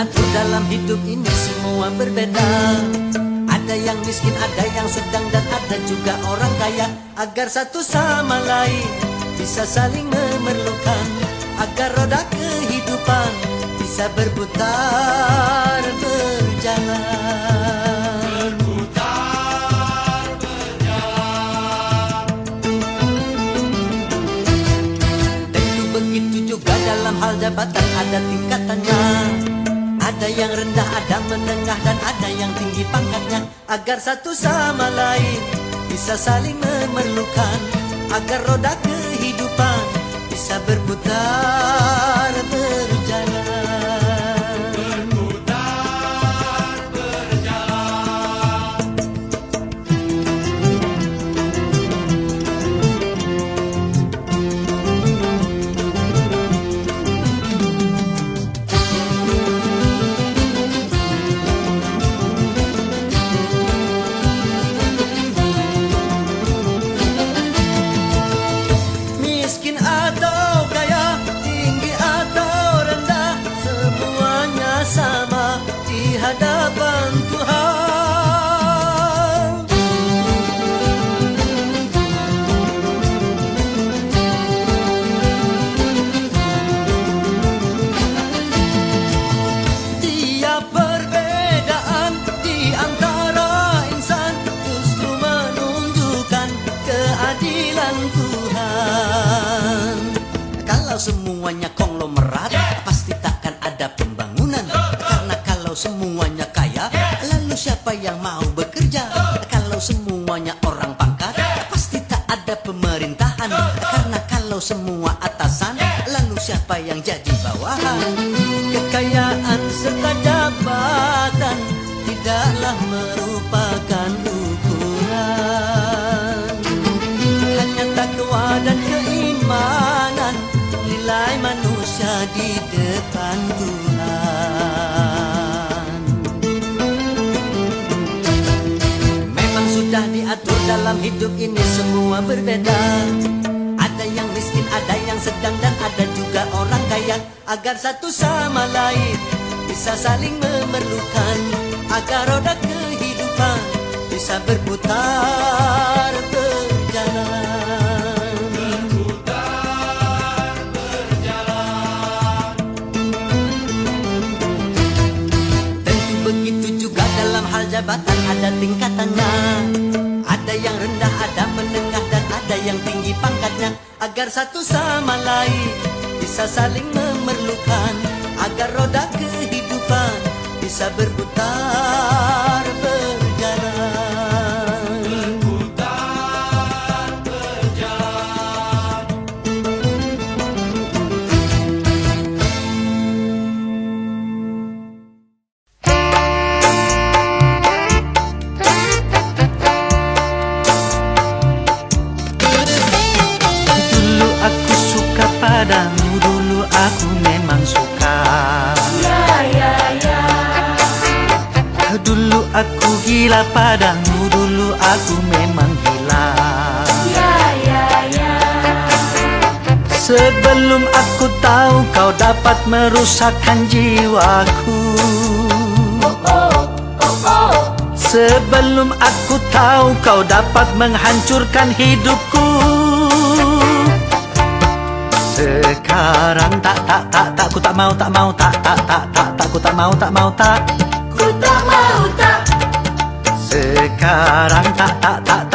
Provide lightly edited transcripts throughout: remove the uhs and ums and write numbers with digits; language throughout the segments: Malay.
diatur dalam hidup ini semua berbeda. Ada yang miskin, ada yang sedang, dan ada juga orang kaya. Agar satu sama lain bisa saling memerlukan, agar roda kehidupan bisa berputar berjalan. Tentu begitu juga dalam hal jabatan ada tingkatannya. Ada yang rendah, ada menengah, dan ada yang tinggi pangkatnya. Agar satu sama lain bisa saling memerlukan, agar roda kehidupan bisa berputar berjalan. Hadapan Tuhan, tiap perbedaan di antara insan justru menunjukkan keadilan Tuhan. Kalau semuanya konglomerat, pasti takkan ada pembangunan. Kalau semuanya kaya, lalu siapa yang mau bekerja? Kalau semuanya orang pangkat, pasti tak ada pemerintahan. Karena kalau semua atasan, lalu siapa yang jadi bawahan? Kekayaan serta jabatan tidaklah merupakan ukuran. Hanya takwa dan keimanan, nilai manusia di depan Tuhan. Sudah diatur dalam hidup ini semua berbeda. Ada yang miskin, ada yang sedang, dan ada juga orang kaya. Agar satu sama lain bisa saling memerlukan, agar roda kehidupan bisa berputar berjalan. Berputar berjalan. Tentu begitu juga dalam hal jabatan ada tingkatannya. Ada yang rendah, ada menengah, dan ada yang tinggi pangkatnya. Agar satu sama lain bisa saling memerlukan, agar roda kehidupan bisa berputar berjalan. Berputar berjalan. Padamu dulu aku memang suka. Dulu aku gila padamu, dulu aku memang gila. Sebelum aku tahu kau dapat merusakkan jiwaku. Sebelum aku tahu kau dapat menghancurkan hidupku. Sekarang tak ku tak mau ku tak mau Sekarang tak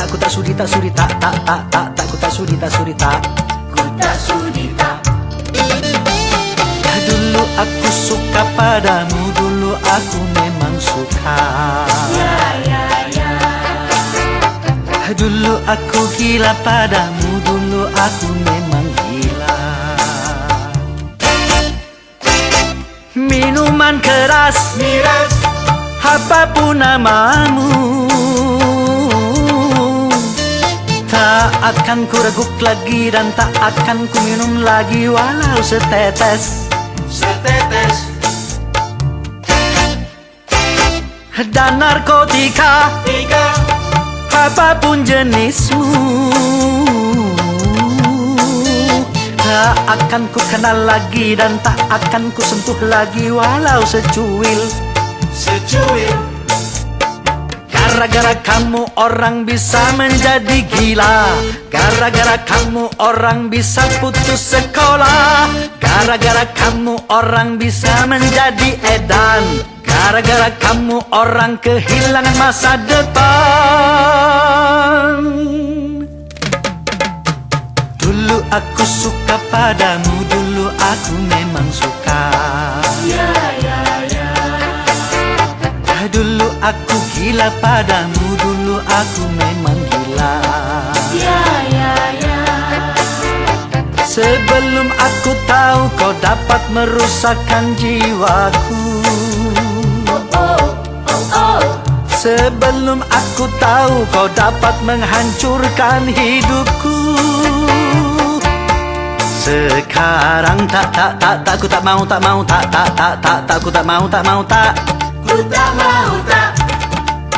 ku tak sudi ku tak sudi Dulu aku suka padamu, dulu aku memang suka. Dulu aku gila padamu, dulu aku memang gila. Minuman keras, miras, apapun namamu, tak akan ku reguk lagi dan tak akan ku minum lagi walau setetes. Dan narkotika, apapun jenismu, Tak akan ku kenal lagi dan tak akan ku sentuh lagi walau secuil. Gara-gara kamu orang bisa menjadi gila, gara-gara kamu orang bisa putus sekolah, gara-gara kamu orang bisa menjadi edan, gara-gara kamu orang kehilangan masa depan. Dulu aku suka padamu, dulu aku memang suka. Dulu aku gila padamu, dulu aku memang gila. Sebelum aku tahu kau dapat merusakkan jiwaku, sebelum aku tahu kau dapat menghancurkan hidupku. Sekarang ku tak mau, ku tak mau, Ku tak mau tak.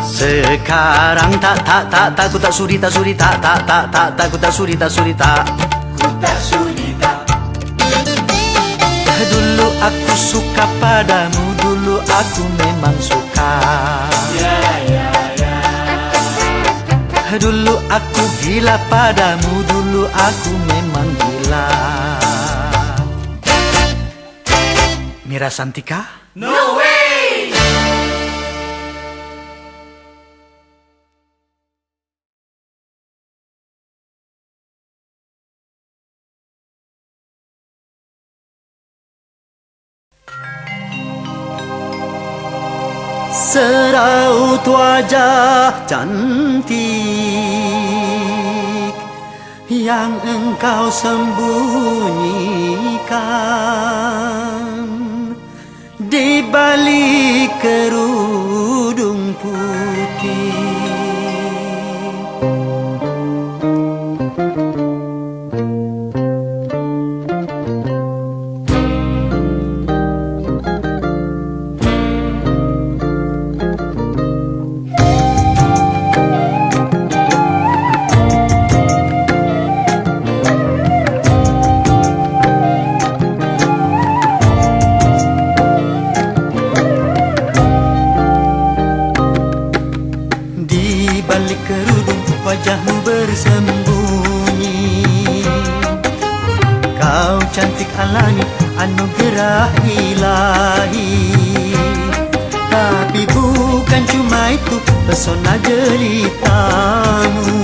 Sekarang ku tak sudi, ku tak sudi, Ku tak sudi tak. Dulu aku suka padamu, dulu aku memang suka. Dulu aku gila padamu, dulu aku memang gila. Mira Santika? No way! Seraut wajah cantik yang engkau sembunyikan di balik kerudung putih. Balik kerudung wajahmu bersembunyi. Kau cantik alami anugerah ilahi. Tapi bukan cuma itu pesona jelitamu,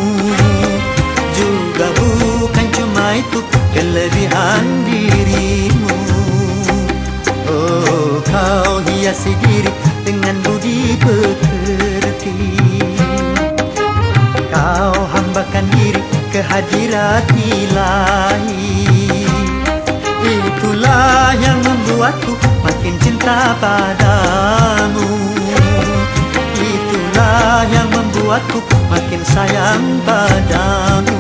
juga bukan cuma itu kelebihan dirimu. Oh, kau hiasi diri dengan budi pekerti. Kau hambakan diri ke hadirat ilahi. Itulah yang membuatku makin cinta padamu. Itulah yang membuatku makin sayang padamu.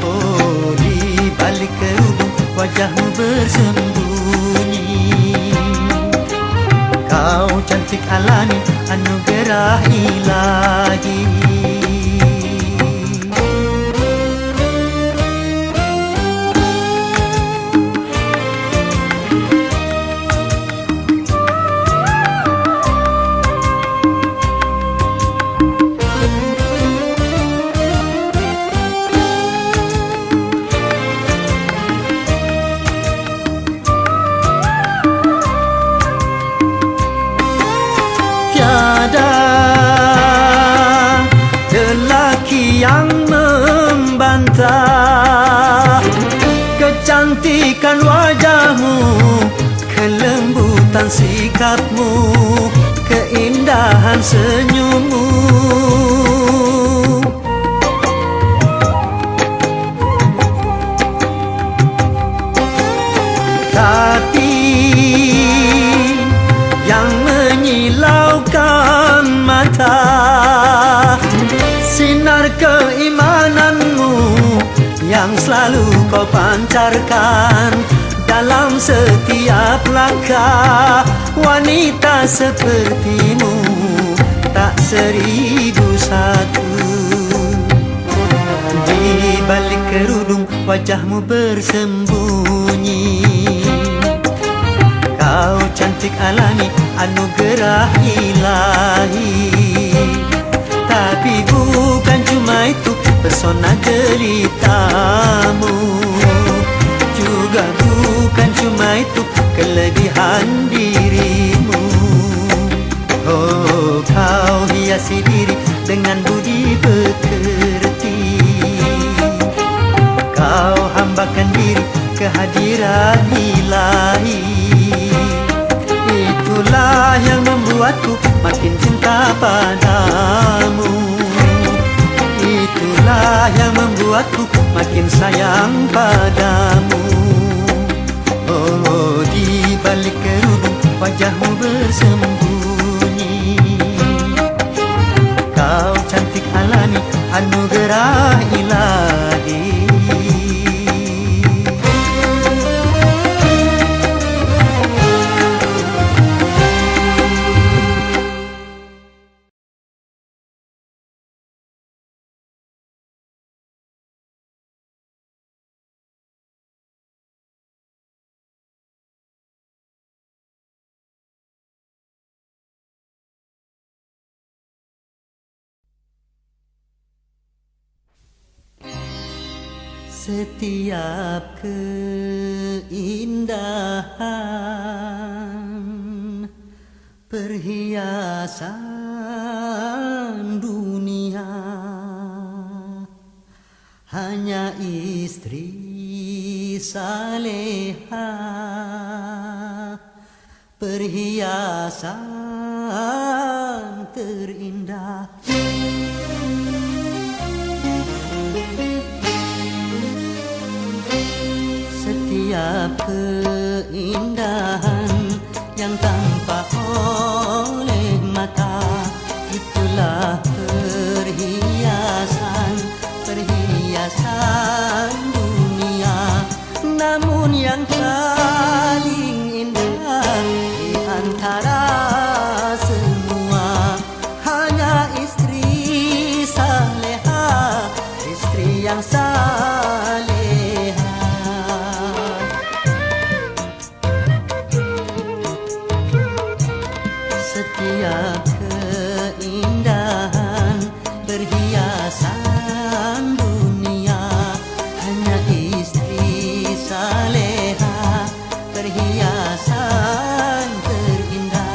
Oh, di balik kerudung wajahmu bersembunyi. Kau cantik alami anugerah ilahi. Tiada lelaki yang membantah kecantikan wajahmu, kelembutan sikapmu, keindahan senyummu. Tapi yang menyilaukan mata sinar keimananmu yang selalu kau pancarkan dalam setiap langkah. Wanita sepertimu tak 1001. Di balik kerudung wajahmu bersembunyi. Kau cantik alami, anugerah ilahi. Tapi bukan cuma itu pesona jelitamu, juga bukan cuma itu kelebihan dirimu. Oh, kau hiasi diri dengan budi pekerti. Kau hambakan diri kehadiran ilahi. Itulah yang membuatku makin cinta padamu. Itulah yang membuatku makin sayang padamu. Oh, di balik kerudung wajahmu bersembunyi. Kau cantik alami, anugerah ilahi. Setiap keindahan perhiasan dunia hanya istri saleha, perhiasan terindah. Setiap keindahan yang tampak oleh mata, itulah perhiasan, perhiasan dunia. Namun yang paling indah di antara semua hanya istri saleha, istri yang saleha. Setiap keindahan perhiasan dunia hanya istri saleha, perhiasan terindah.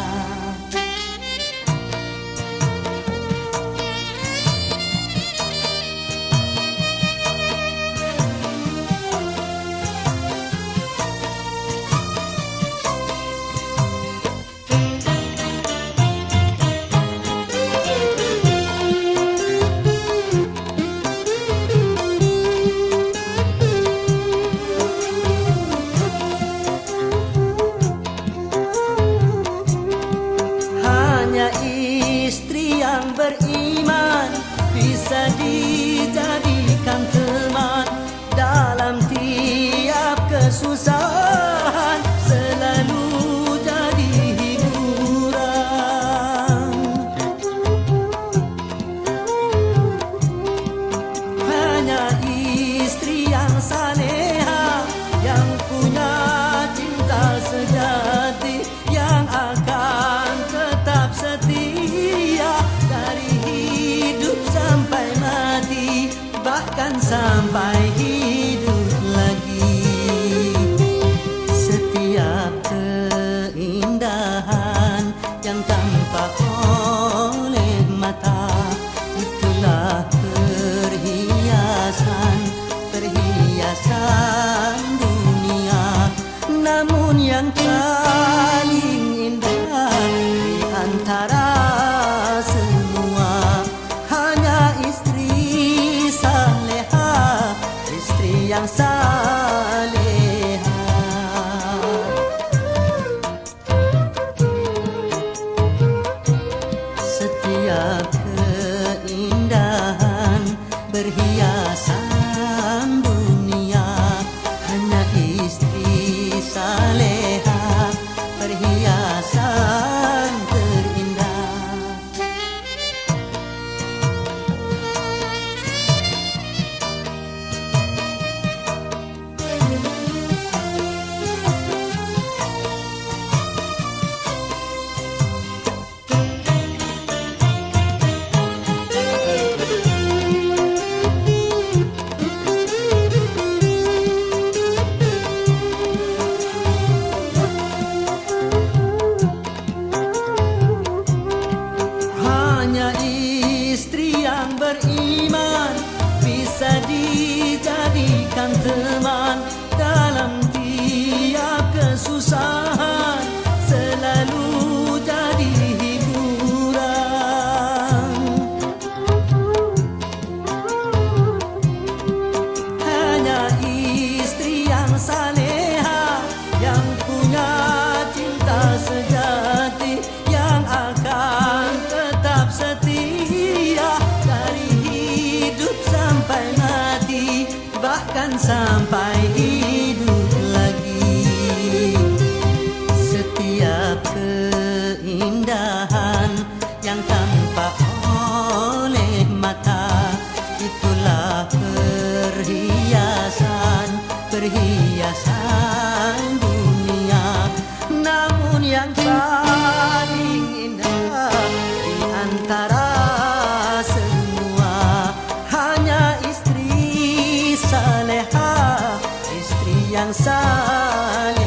Beriman bisa dijadikan teman dalam tiap kesusahan, selalu jadi hiburan. Hanya istri yang saleha, yang punya cinta sejati, yang akan tetap setia dari hidup sampai mati, bahkan sampai hidup lagi. Setiap keindahan yang tampak oleh mata, itulah perhiasan, perhiasan dunia. Namun yang paling indah di antara semua hanya istri saleha, istri yang saleha. Setiap keindahan berhiasan dunia hanya istri saleha, perhiasan terindah. saleha yang punya cinta sejati yang akan tetap setia dari hidup sampai mati, bahkan sampai hidup lagi. Setiap keindahan yang tampak oleh mata, itulah perhiasan dunia. Namun yang paling indah di antara semua hanya istri saleha, istri yang saleha.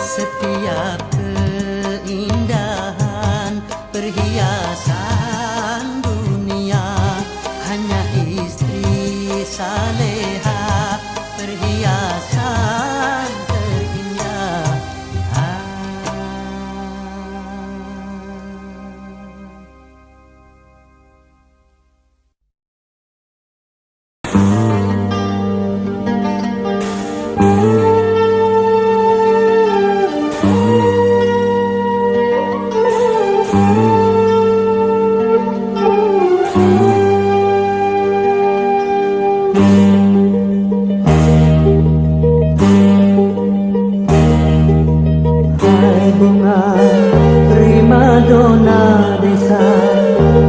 Setiap keindahan perhiasan dunia hanya istri saleha, perhiasan terindah. Hai bunga primadona desa,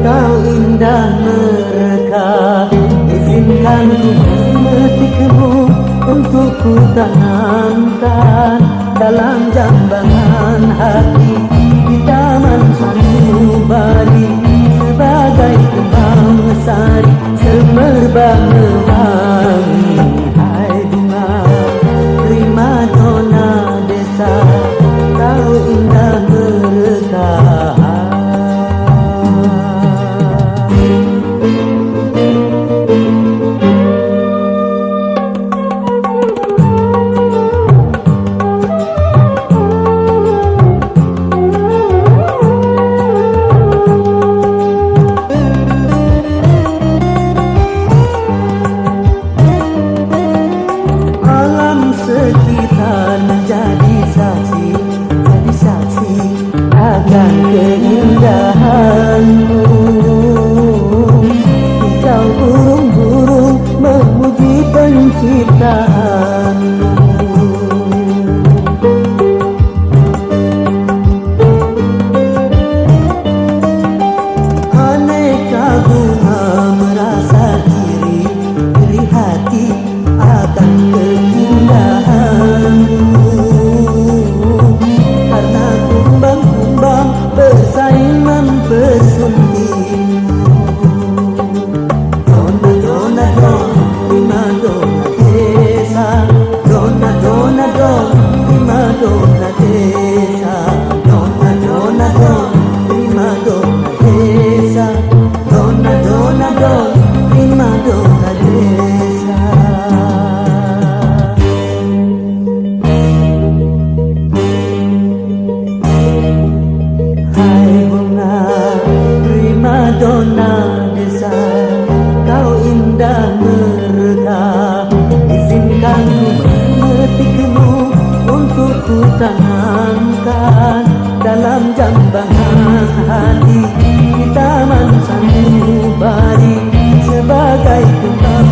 kau indah mereka. Izinkan ku memetikmu untuk ku tanamkan dalam jambangan hati di taman sanubari, sebagai kembang sari semerbak mewangi. Hai bunga primadona desa, kau indah mereka. Alam sekitar menjadi saksi, jadi saksi akan keindahanmu. Hijau burung-burung memuji penciptaanmu. Aneka bunga merasa iri hati akan keindahanmu, karena kumbang-kumbang bersaing mempersuntingmu. Dona dona don, primadona desa. Dona dona don, primadona desa. Dona dona don, primadona desa. Dona dona don, primadona desa. Hai bunga primadona desa, kau indah mereka. Izinkan ku memetikmu untuk ku tanamkan dalam jambangan hati di taman sanubari, sebagai kembang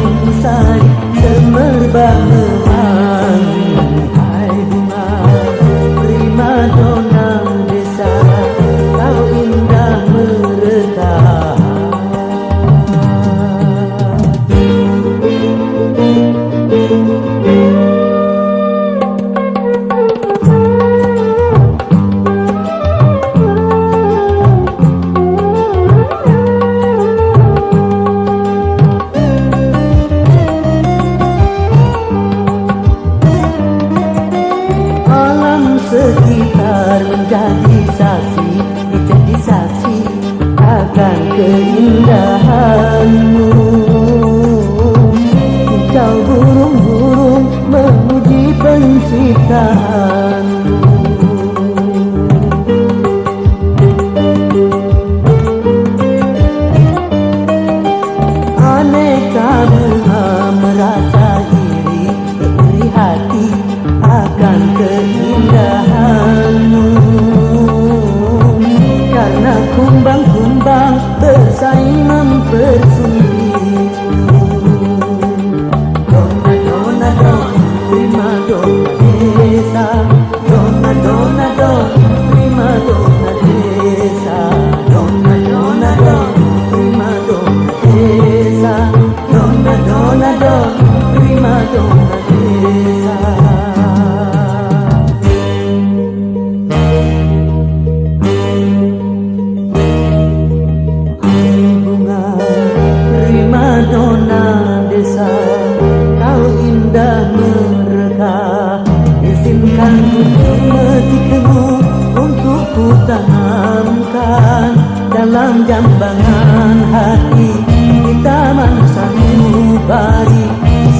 jambangan hati di taman sanubari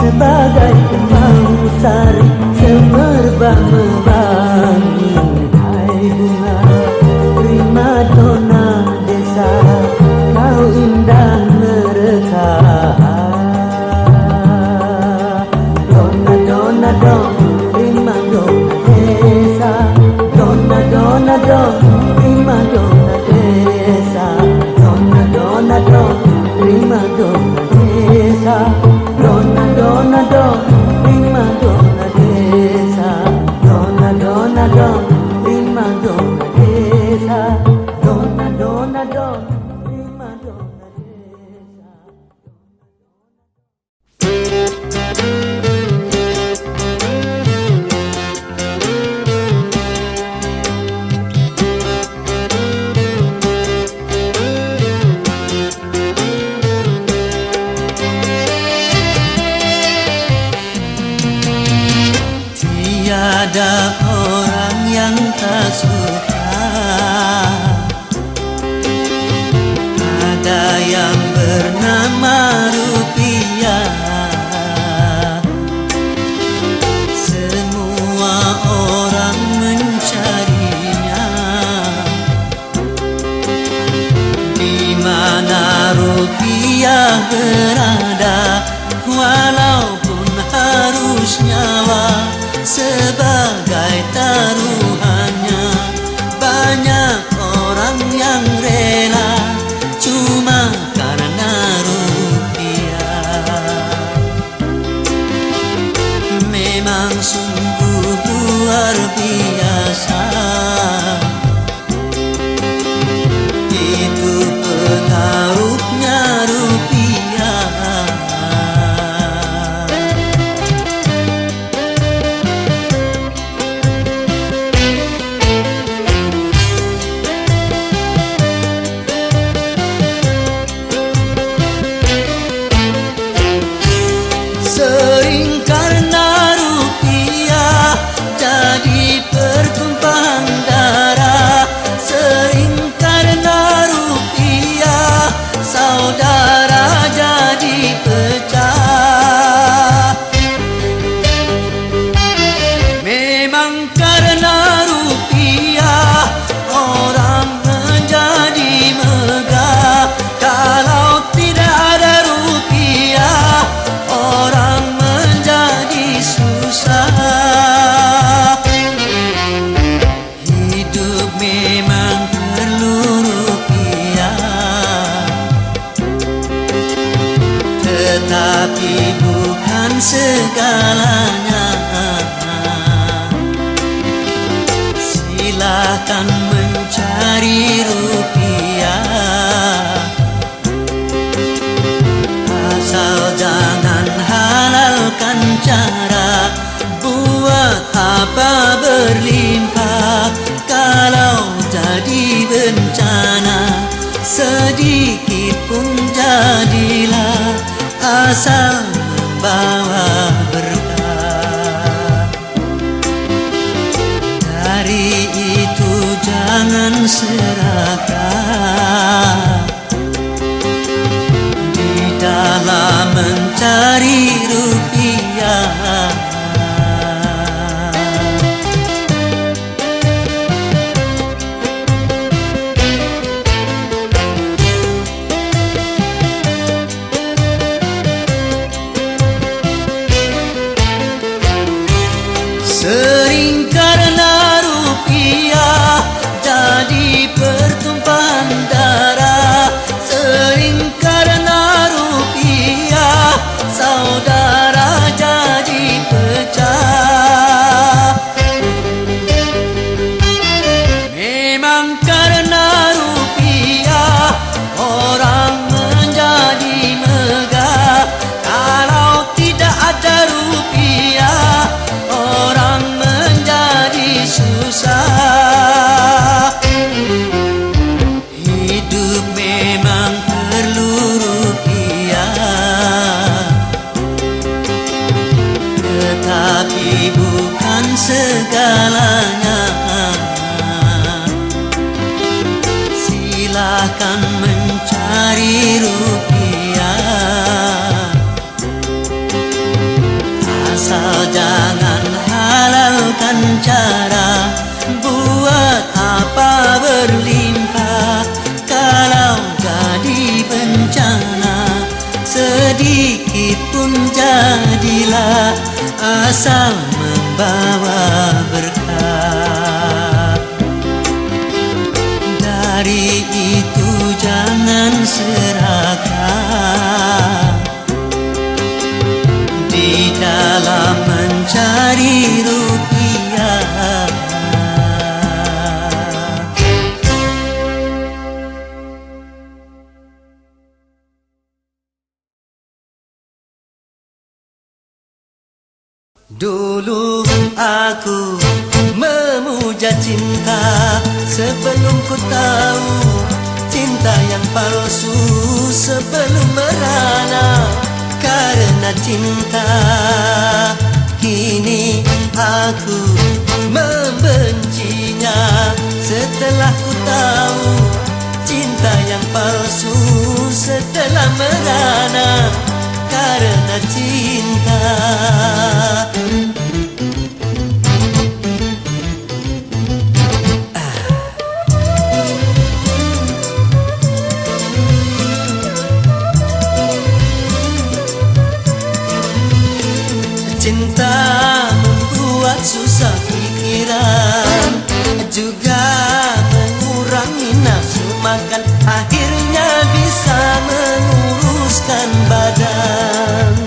sebagai kembang sari semerbak mewangi. Hai bunga primadona desa, kau indah mereka. Dona dona don primadona desa, dona dona don primadona desa, dona dona don primadona desa, dona dona don primadona desa, dona dona don primadona desa, dona dona don primadona desa. Tiada orang yang tak suka, ada yang bernama rupiah. Semua orang mencarinya, di mana rupiah berada, walaupun harus nyawa sebagai taruhannya. Banyak orang yang rela cuma karena rupiah. Memang sungguh luar biasa, itu pengaruhnya rupiah. Sering karena rupiah jadi pertumpahan darah. Sering karena rupiah saudara jadi pecah. Memang karena rupiah orang menjadi megah. Kalau tidak ada rupiah orang menjadi susah. Hidup memang perlu rupiah, tetapi bukan segalanya. Silakan mencari rupiah, asal jangan halalkan cara buat apa berlimpah. Kalau jadi bencana sedikit pun jadilah, asal membawa berkah. Dari itu jangan serakah di dalam mencari rupiah. sedikit pun jadilah, asal membawa berkah. Dari itu jangan serakah di dalam mencari rupiah. Dulu aku memuja cinta sebelum ku tahu cinta yang palsu, sebelum merana karena cinta. Kini aku membencinya setelah ku tahu cinta yang palsu, setelah merana karena cinta. Cinta membuat susah pikiran, juga mengurangi nafsu makan, akhirnya bisa menguruskan badan.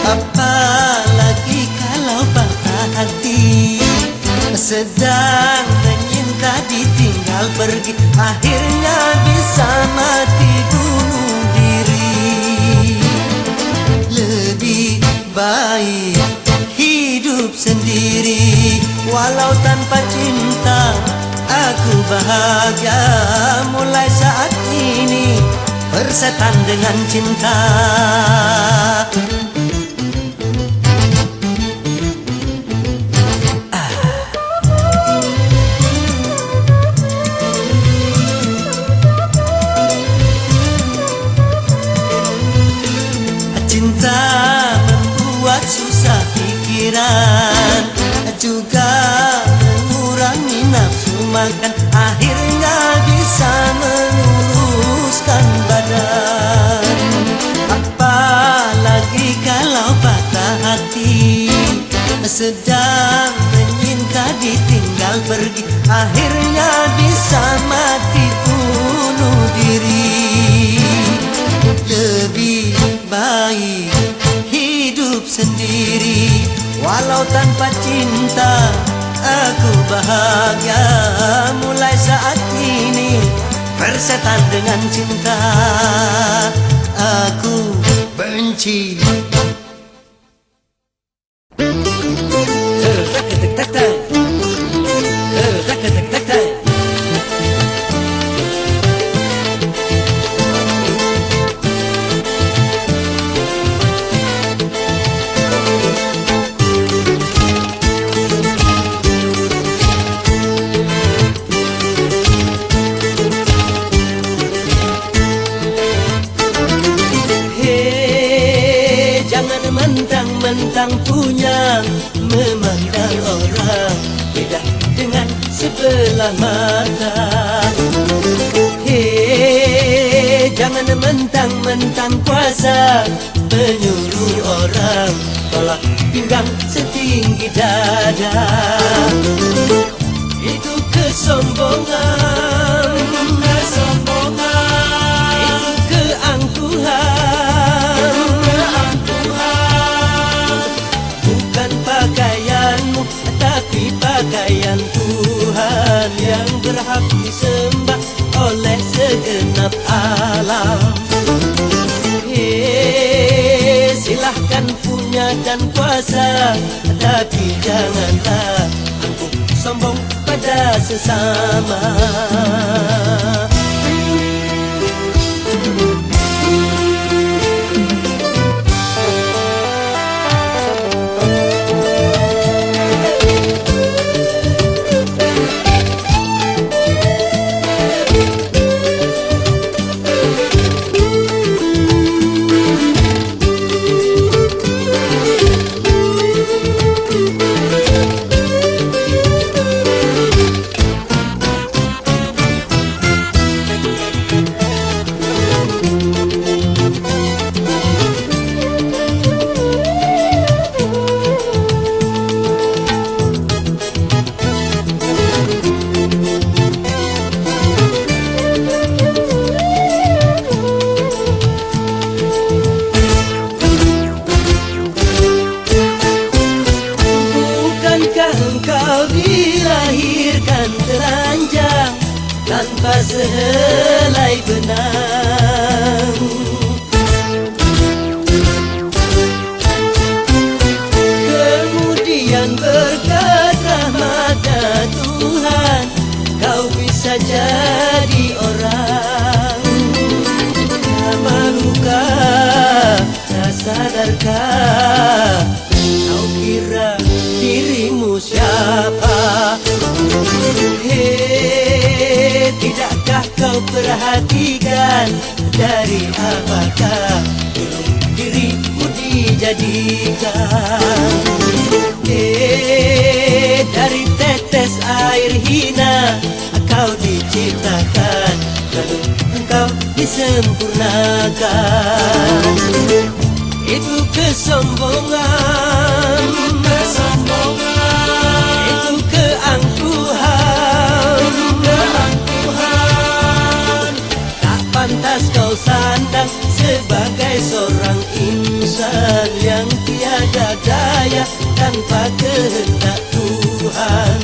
Apalagi kalau patah hati, sedang menyinta ditinggal pergi, akhirnya bisa mati bunuh diri. Lebih baik hidup sendiri, walau tanpa cinta aku bahagia. Mulai saat ini bersetan dengan cinta. Cinta membuat susah pikiran, juga mengurangi nafsu makan, akhirnya bisa menguruskan badan. Apalagi kalau patah hati, sedang menyinta ditinggal pergi, akhirnya bisa mati bunuh diri. Lebih baik hidup sendiri, walau tanpa cinta aku bahagia. Mulai saat ini bersetan dengan cinta aku benci. Mentang-mentang punya memandang orang beda dengan sebelah mata. Hei, jangan mentang-mentang kuasa menyuruh orang tolak pinggang setinggi dada. Itu kesombongan, kesombongan. Itu keangkuhan, bukan pakaianmu, tapi pakaian Tuhan yang berhak disembah oleh segenap alam. Hei, silahkan punya dan kuasa, tapi janganlah angkuh sombong pada sesama. sehelai benang. Kemudian berkat rahmat Tuhan, kau bisa jadi orang. Tak malukah, tak sadarkah, kau kira dirimu siapa? Hei, tidakkah kau perhatikan dari apakah dirimu dijadikan? Dari tetes air hina kau diciptakan, lalu engkau disempurnakan. Itu kesombongan, itu keangkuhan. Tak pantas kau sandang sebagai seorang insan yang tiada daya tanpa kehendak Tuhan.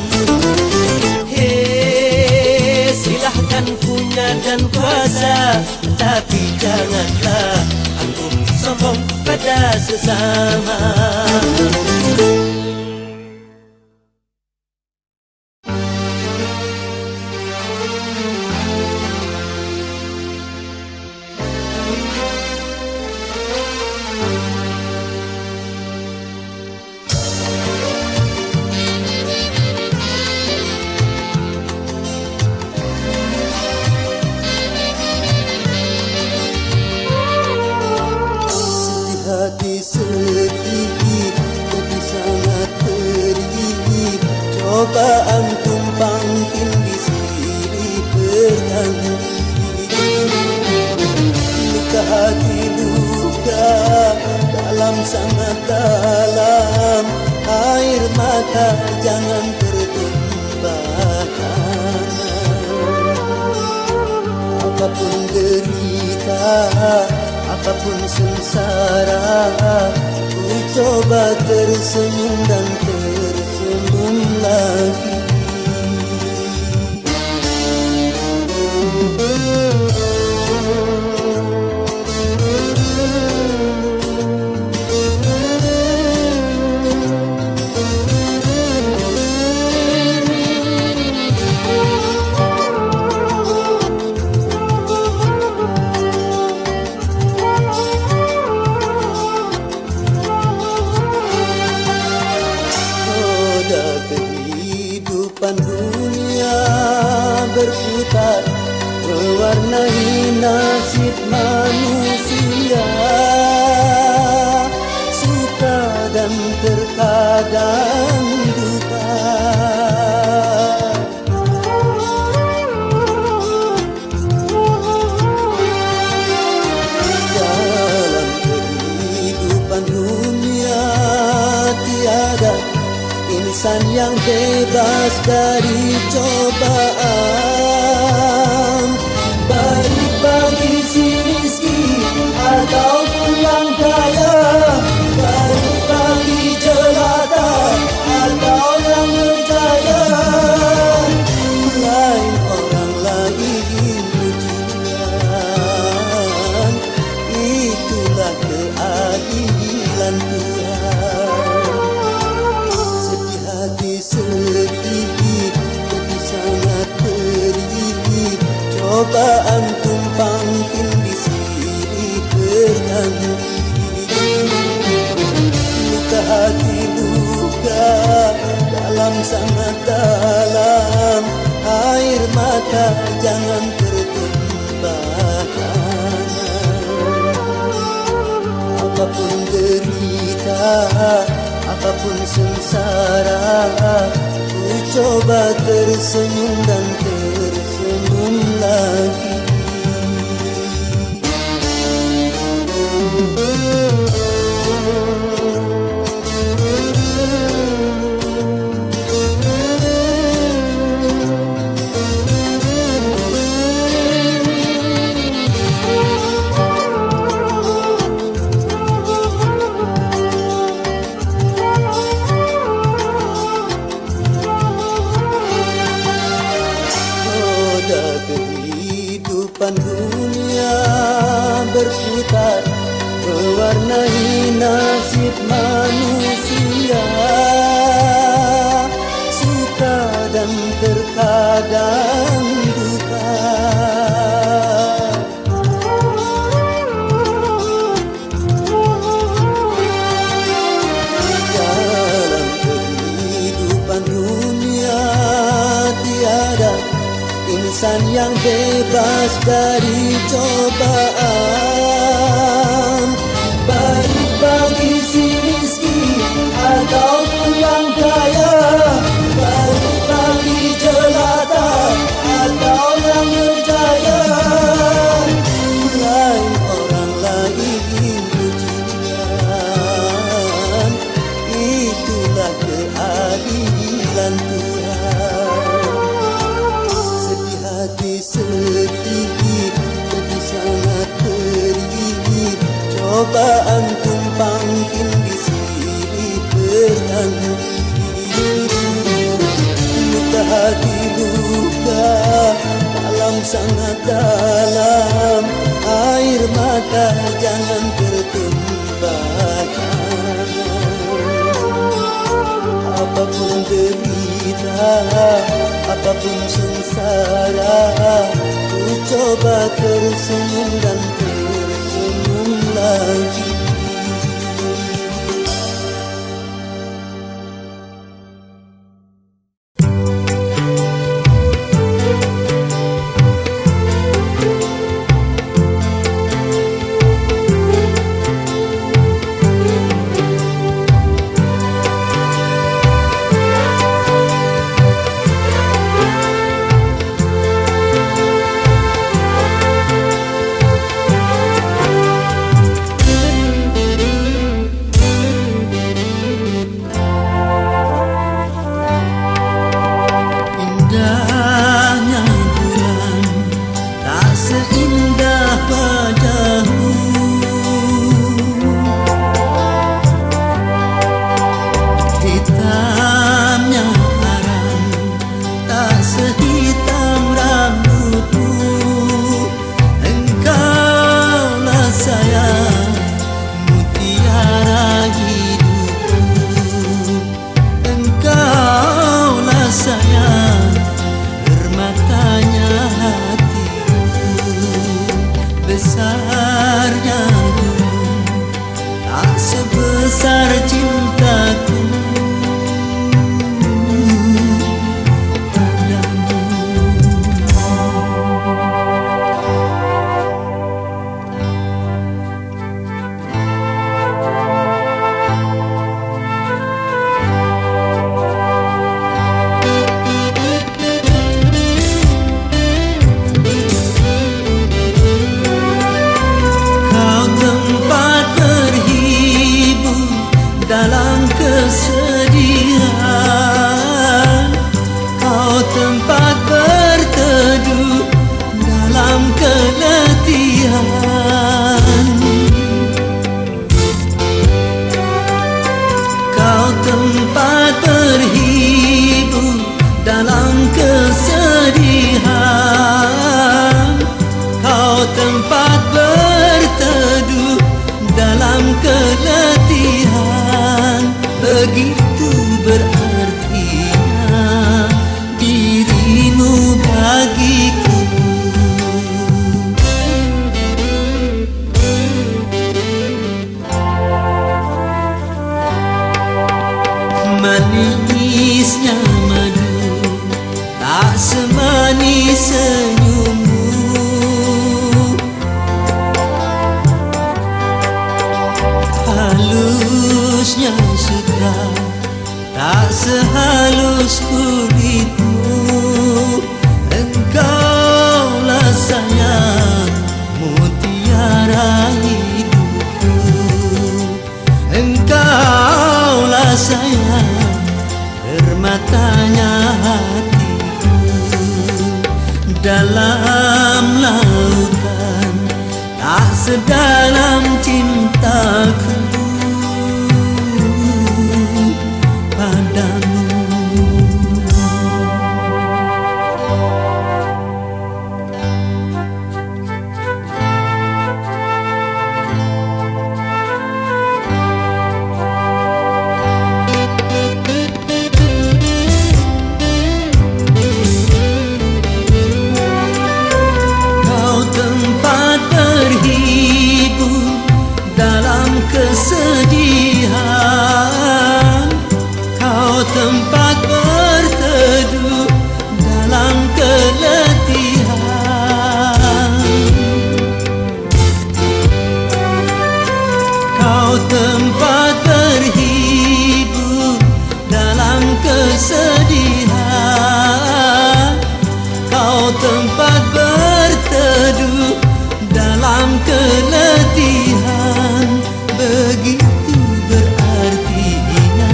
Hei, silahkan punya dan kuasa, tapi janganlah anggap sombong pada sesama. Hati sedih, jadi sangat pedih. Cobaan tumpang tindih silih berganti. Luka hati luka dalam sangat dalam. Air mata jangan tertumpahkan. Apapun derita, apapun sengsara, ku coba tersenyum dan tersenyum lagi. Kehidupan dunia berputar, mewarnai nasib manusia. Suka dan terkadang duka. Dalam kehidupan dunia tiada insan yang bebas dari cobaan. Baik bagi si miskin ataupun yang kaya, baik bagi jelata atau yang berjaya. Lain orang lain ujian, itulah keadilan Tuhan. Hati sedih, jadi sangat pedih. Cobaan tumpang tindih silih berganti. Luka hati luka dalam sangat dalam. Air mata jangan tertumpahkan. Apapun derita, apapun sengsara, ku coba tersenyum dan tersenyum lagi. mewarnai nasib manusia, suka dan terkadang duka. Dalam kehidupan dunia tiada insan yang bebas dari cobaan, baik bagi si miskin ataupun yang kaya, baik bagi jelata atau yang berjaya. Lain orang lain ujian, itulah keadilan Tuhan. Hati sedih, jadi sangat perih, cobaan tumpang tindih silih bertanding. Luka hati luka dalam sangat dalam, air mata jangan tertumpahkan. Apapun derita, apapun sengsara, ku coba tersenyum dan tersenyum lagi. Besarnya gunung tak sebesar cintaku padamu. Dalam kesedihan, kau tempat berteduh dalam keletihan. Kau tempat berhibur dalam kesedihan. Kau tempat berteduh dalam keletihan. Begitu berartinya dirimu bagiku. Manisnya madu tak semanis senyummu. Halusnya sutra tak sehalus kulitmu. Engkaulah sayang mutiara hidupku. Engkaulah sayang permatanya hatiku. Dalam lautan tak sedalam cintaku padamu. kesedihan, kau tempat berteduh dalam keletihan. Kau tempat berhibur dalam kesedihan, kau tempat berteduh dalam keletihan. Begitu berartinya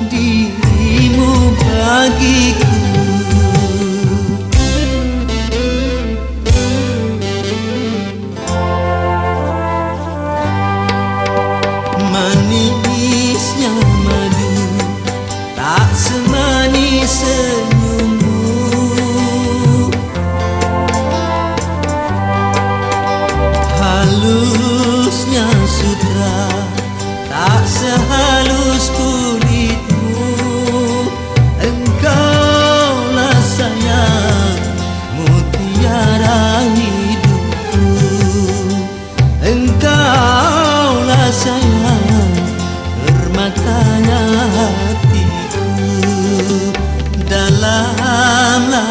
dirimu bagiku. Manisnya madu tak semanis senyummu, halusnya sutra tak sehalus kulitmu. Engkaulah sayang mutiara hidupku, engkaulah sayang permatanya hatiku. Dalamlah